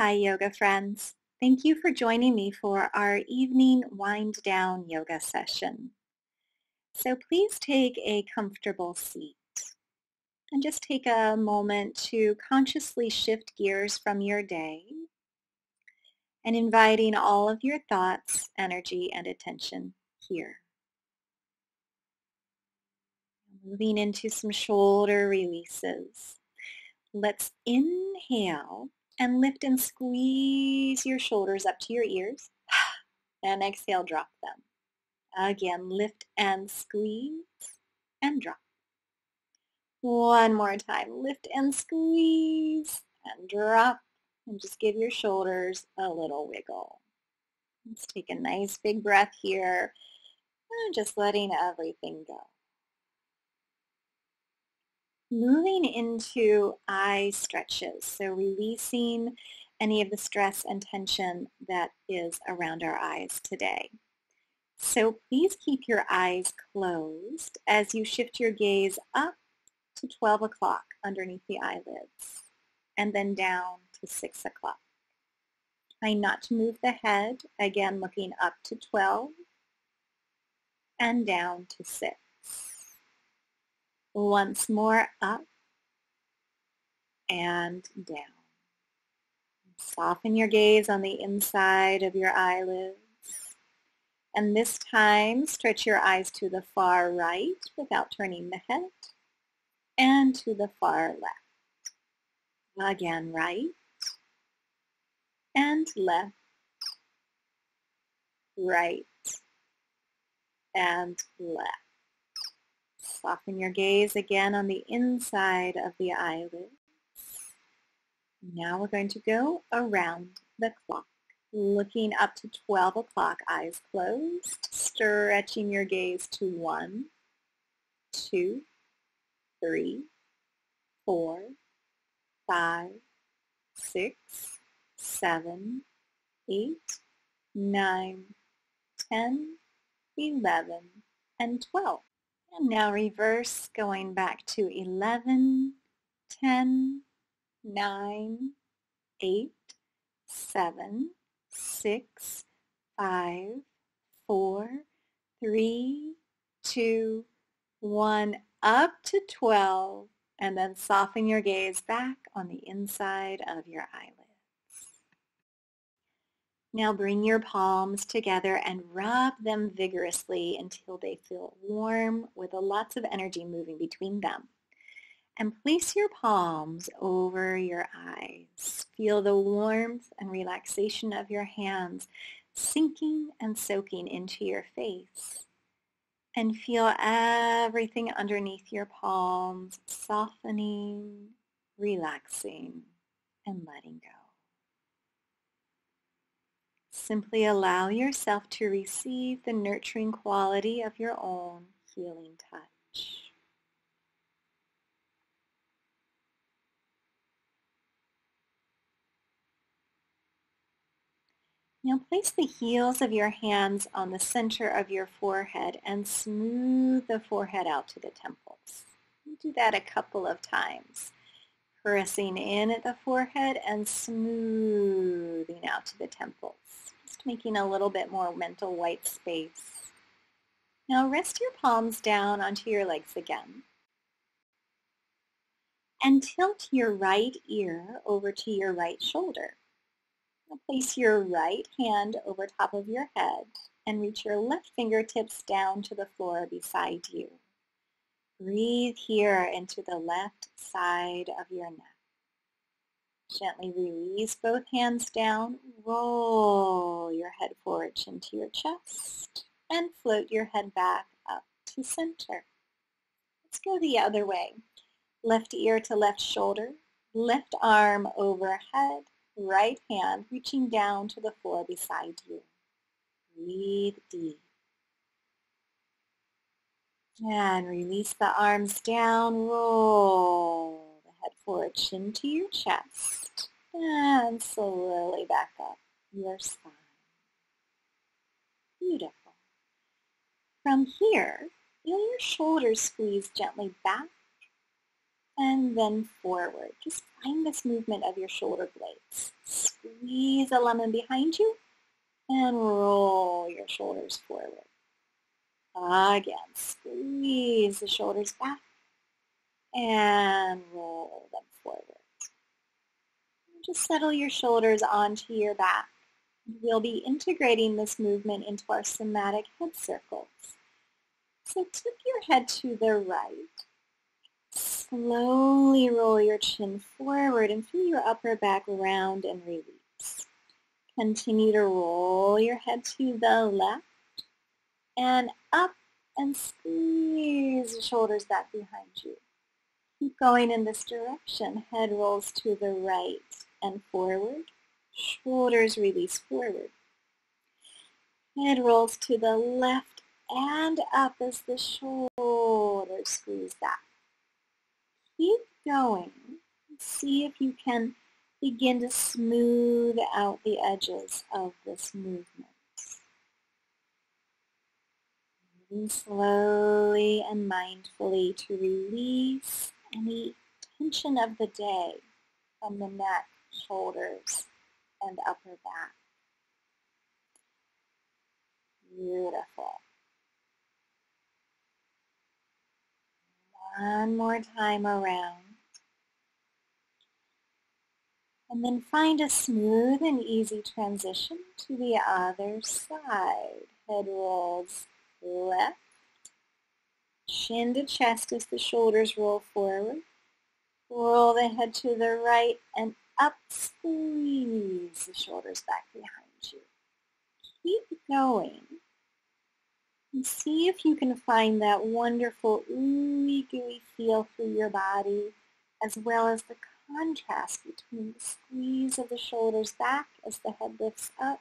Hi, yoga friends. Thank you for joining me for our evening wind down yoga session. So please take a comfortable seat and just take a moment to consciously shift gears from your day and inviting all of your thoughts, energy, and attention here. Moving into some shoulder releases. Let's inhale and lift and squeeze your shoulders up to your ears. And exhale, drop them. Again, lift and squeeze and drop. One more time, lift and squeeze and drop. And just give your shoulders a little wiggle. Let's take a nice big breath here and just letting everything go. Moving into eye stretches, so releasing any of the stress and tension that is around our eyes today. So please keep your eyes closed as you shift your gaze up to 12 o'clock underneath the eyelids and then down to 6 o'clock. Try not to move the head, again looking up to 12 and down to 6. Once more, up and down. Soften your gaze on the inside of your eyelids. And this time, stretch your eyes to the far right without turning the head, and to the far left. Again, right and left, right and left. Soften your gaze again on the inside of the eyelids. Now we're going to go around the clock. Looking up to 12 o'clock, eyes closed, stretching your gaze to 1, 2, 3, 4, 5, 6, 7, 8, 9, 10, 11, and 12. And now reverse, going back to 11, 10, 9, 8, 7, 6, 5, 4, 3, 2, 1, up to 12, and then soften your gaze back on the inside of your eyelids. Now bring your palms together and rub them vigorously until they feel warm with lots of energy moving between them. And place your palms over your eyes. Feel the warmth and relaxation of your hands sinking and soaking into your face. And feel everything underneath your palms softening, relaxing, and letting go. Simply allow yourself to receive the nurturing quality of your own healing touch. Now place the heels of your hands on the center of your forehead and smooth the forehead out to the temples. You do that a couple of times, pressing in at the forehead and smoothing out to the temples, just making a little bit more mental white space. Now rest your palms down onto your legs again and tilt your right ear over to your right shoulder. Now place your right hand over top of your head and reach your left fingertips down to the floor beside you. Breathe here into the left side of your neck. Gently release both hands down. Roll your head forward into your chest and float your head back up to center. Let's go the other way. Left ear to left shoulder, left arm overhead, right hand reaching down to the floor beside you. Breathe deep. And release the arms down. Roll the head forward, chin to your chest. And slowly back up your spine. Beautiful. From here, feel your shoulders squeeze gently back and then forward. Just find this movement of your shoulder blades. squeeze a lemon behind you and roll your shoulders forward. Again, squeeze the shoulders back and roll them forward. Just settle your shoulders onto your back. We'll be integrating this movement into our somatic head circles. So tip your head to the right. Slowly roll your chin forward and feel your upper back round and release. Continue to roll your head to the left and up and squeeze the shoulders back behind you. Keep going in this direction. Head rolls to the right and forward. Shoulders release forward. Head rolls to the left and up as the shoulders squeeze back. Keep going. See if you can begin to smooth out the edges of this movement. Moving slowly and mindfully to release any tension of the day from the neck, shoulders, and upper back. Beautiful. One more time around. And then find a smooth and easy transition to the other side. Head rolls left. Chin to chest as the shoulders roll forward. Roll the head to the right and up, squeeze the shoulders back behind you. Keep going. And see if you can find that wonderful ooey gooey feel through your body, as well as the contrast between the squeeze of the shoulders back as the head lifts up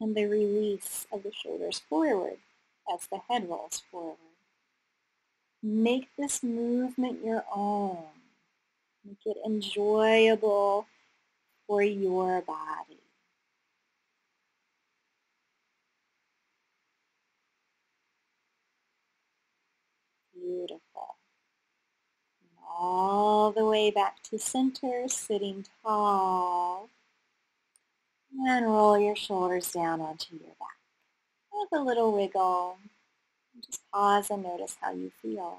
and the release of the shoulders forward as the head rolls forward. Make this movement your own. Make it enjoyable for your body. Beautiful. And all the way back to center, sitting tall. And roll your shoulders down onto your back. Have a little wiggle. Just pause and notice how you feel.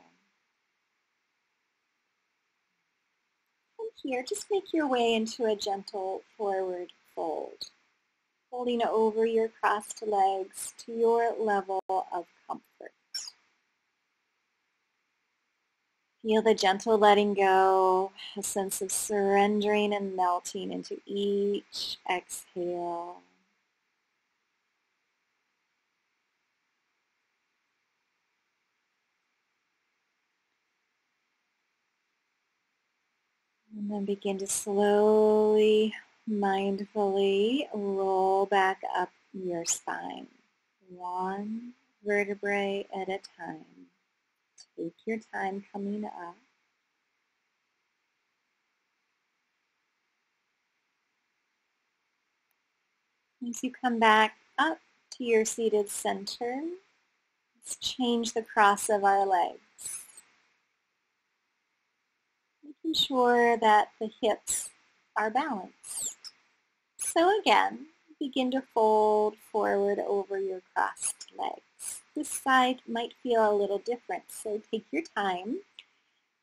From here, just make your way into a gentle forward fold, folding over your crossed legs to your level of comfort. Feel the gentle letting go, a sense of surrendering and melting into each exhale. And then begin to slowly, mindfully roll back up your spine, one vertebrae at a time. Take your time coming up. As you come back up to your seated center, let's change the cross of our legs. Making sure that the hips are balanced. So again, begin to fold forward over your crossed legs. This side might feel a little different, so take your time,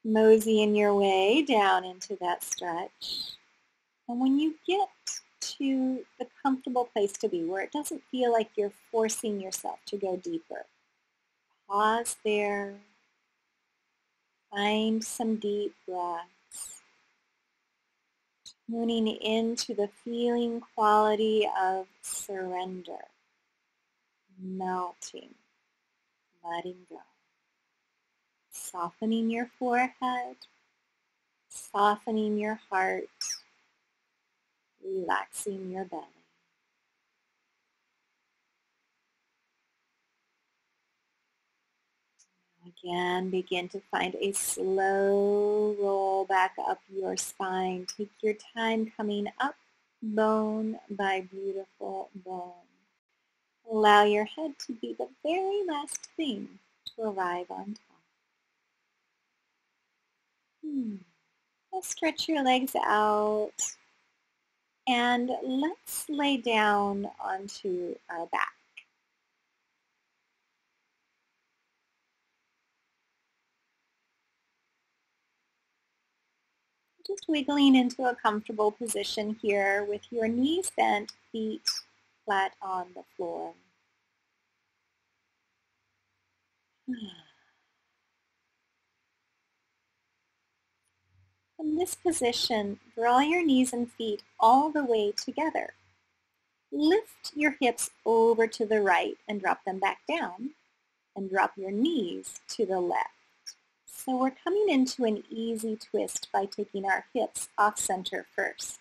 moseying your way down into that stretch. And when you get to the comfortable place to be, where it doesn't feel like you're forcing yourself to go deeper, pause there, find some deep breaths, tuning into the feeling quality of surrender, melting, letting go, softening your forehead, softening your heart, relaxing your belly. Again, begin to find a slow roll back up your spine. Take your time coming up, bone by beautiful bone. Allow your head to be the very last thing to arrive on top. Now stretch your legs out. And let's lay down onto our back. Just wiggling into a comfortable position here with your knees bent, feet flat on the floor. From this position, draw your knees and feet all the way together. Lift your hips over to the right and drop them back down, and drop your knees to the left. So we're coming into an easy twist by taking our hips off center first.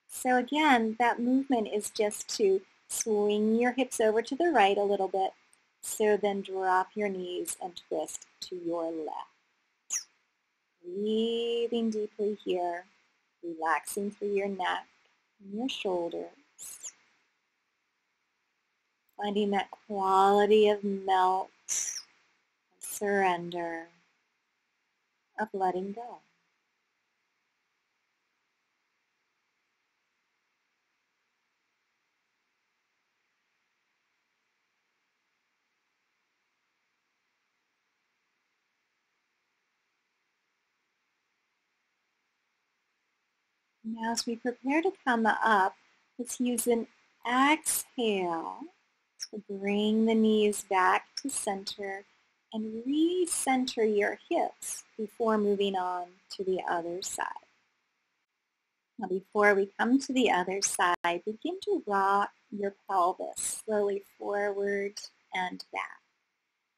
So again, that movement is just to swing your hips over to the right a little bit, so then drop your knees and twist to your left. Breathing deeply here, relaxing through your neck and your shoulders. Finding that quality of melt, of surrender, of letting go. Now as we prepare to come up, let's use an exhale to bring the knees back to center and recenter your hips before moving on to the other side. Now before we come to the other side, begin to rock your pelvis slowly forward and back.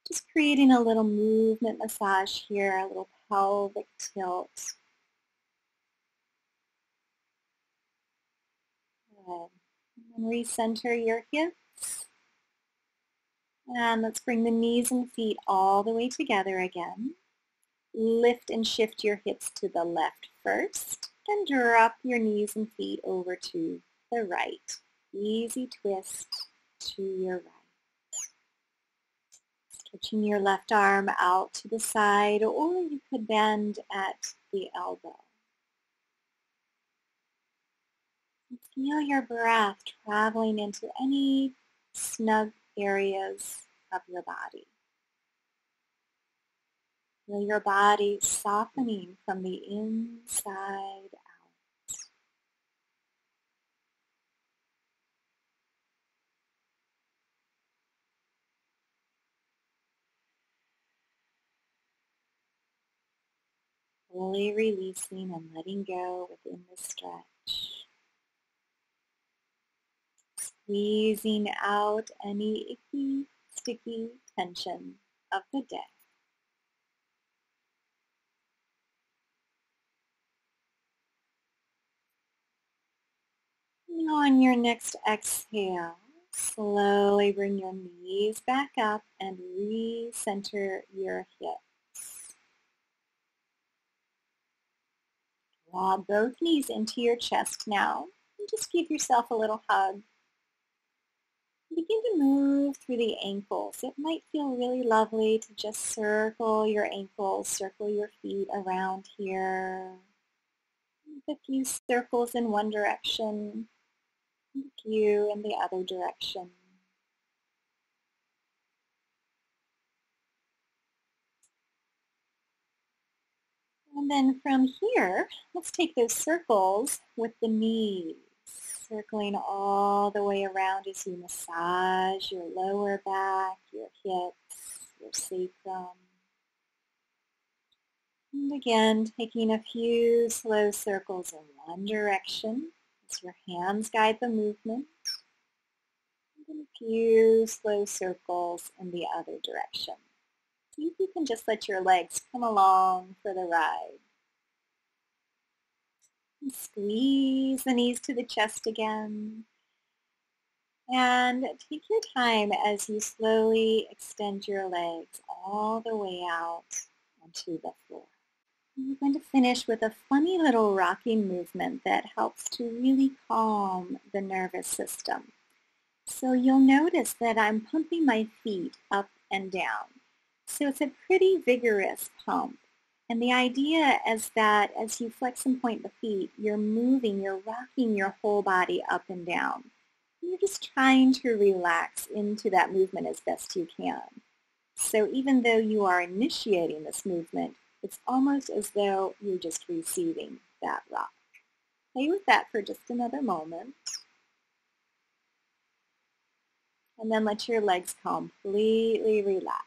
Just creating a little movement massage here, a little pelvic tilt. Good. And then recenter your hips. And let's bring the knees and feet all the way together again. Lift and shift your hips to the left first, and drop your knees and feet over to the right. Easy twist to your right. Stretching your left arm out to the side, or you could bend at the elbow. Feel your breath traveling into any snug areas of your body. Feel your body softening from the inside out. Fully releasing and letting go within the stretch. Squeezing out any icky, sticky tension of the day. Now on your next exhale, slowly bring your knees back up and recenter your hips. Draw both knees into your chest now, and just give yourself a little hug. Begin to move through the ankles. It might feel really lovely to just circle your ankles, circle your feet around here. A few circles in one direction, a few in the other direction. And then from here, let's take those circles with the knees, circling all the way around as you massage your lower back, your hips, your sacrum. And again, taking a few slow circles in one direction as your hands guide the movement. And then a few slow circles in the other direction. See if you can just let your legs come along for the ride. And squeeze the knees to the chest again. And take your time as you slowly extend your legs all the way out onto the floor. We're going to finish with a funny little rocking movement that helps to really calm the nervous system. So you'll notice that I'm pumping my feet up and down. So it's a pretty vigorous pump. And the idea is that as you flex and point the feet, you're moving, you're rocking your whole body up and down. You're just trying to relax into that movement as best you can. So even though you are initiating this movement, it's almost as though you're just receiving that rock. Play with that for just another moment. And then let your legs completely relax.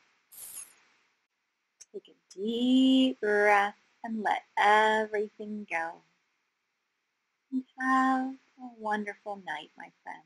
Take a deep breath and let everything go. And have a wonderful night, my friend.